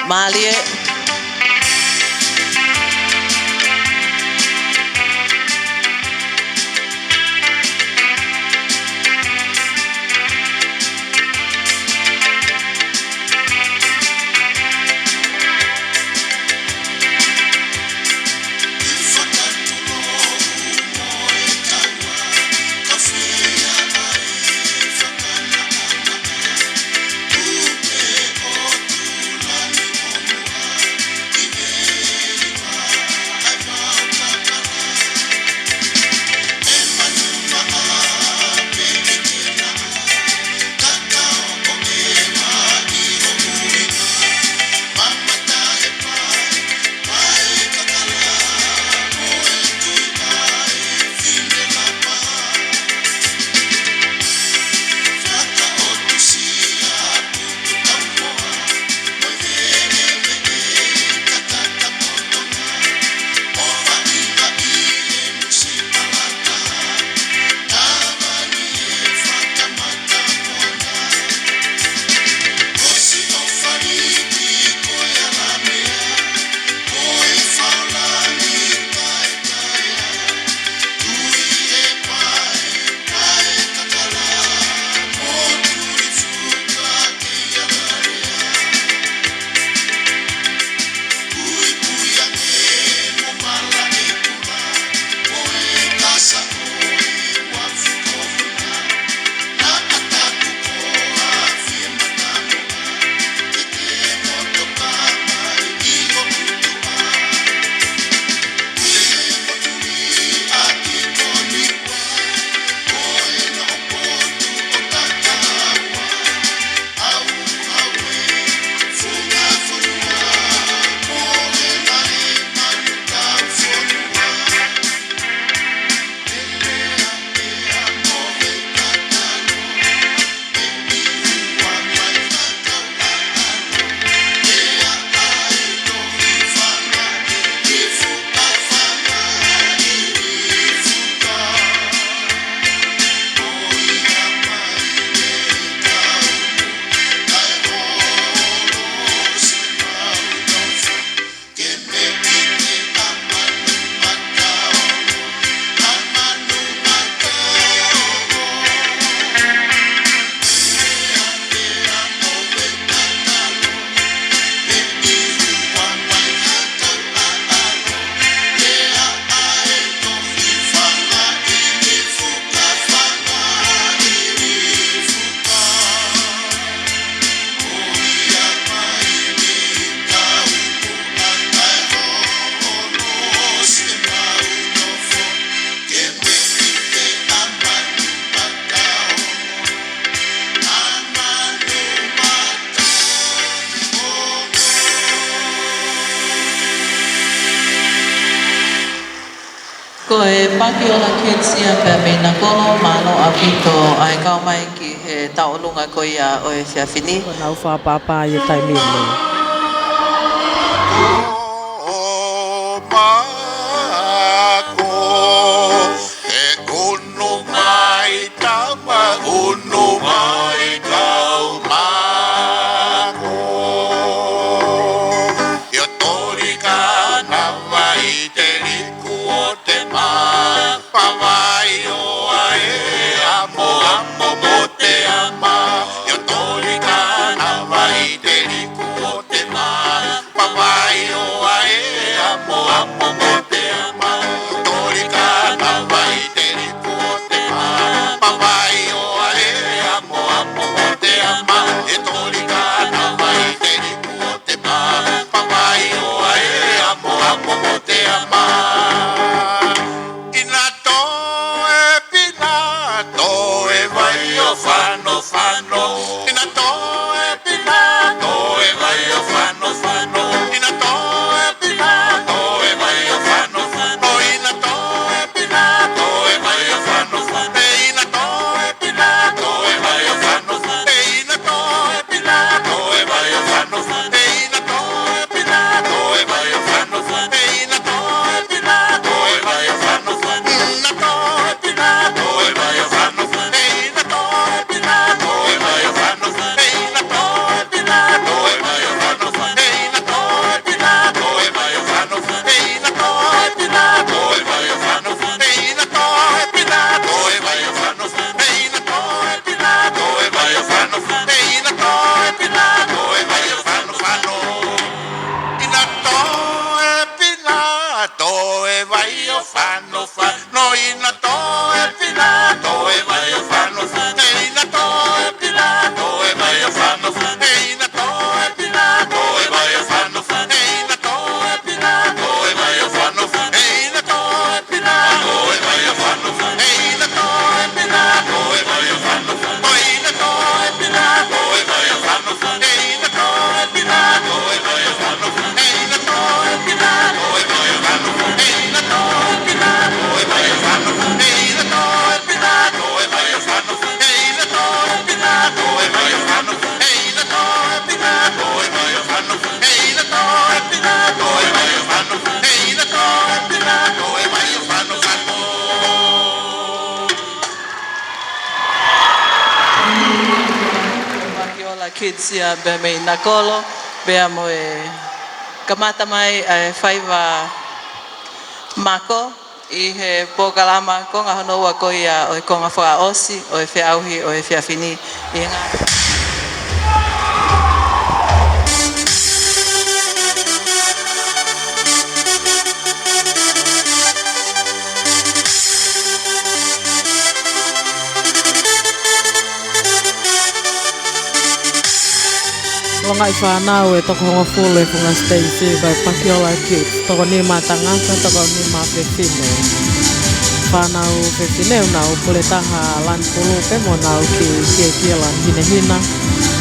Malie. Ko e Pakiola Ketsia pe me Nakolo mano apito ai kau mai ki he taulunga ko ia o e sia fini. Ko nau wha papa i tai mimi. Pakiola kids ia be me Nakolo be mo e kamata mai e whaiva mako I he pōkalama ko ngā honua ko ia o e konga whakaosi o e whiauhi o e whiawhini I ngā Longa I whanau e toko honga fule funga Stacy kai Pakiola kids. Toko ni matangata, toko ni mawhewhine. Whanau whewhine unau pule taha lan pulu pe mo nau ki lan hina.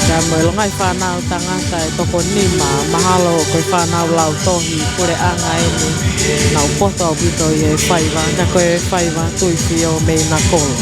Ka mo longa I whanau tangata e toko ni mahalo koe whanau lau tohi pule anga eni. Nau poto au bito I e whaiva, ka koe whaiva tuifi o me Nakolo.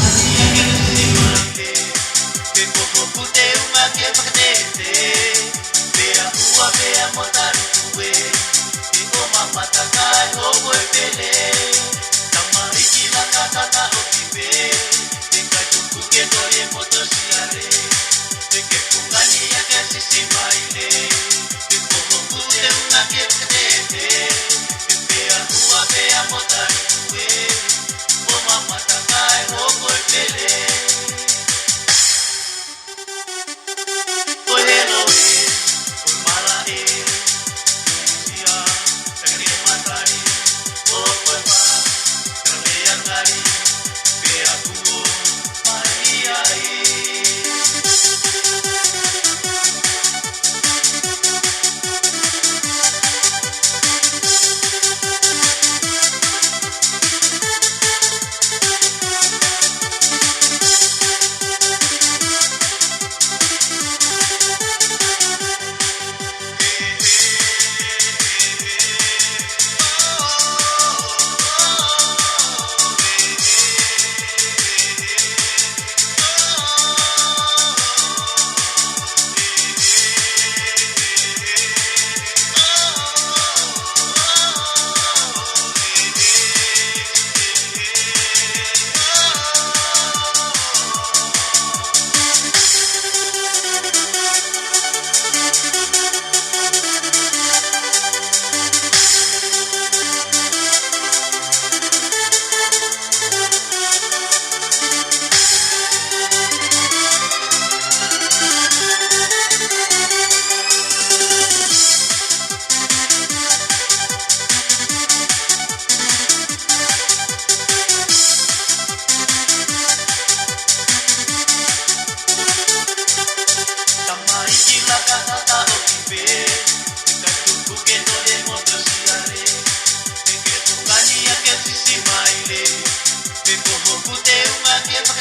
Te cojo, te una,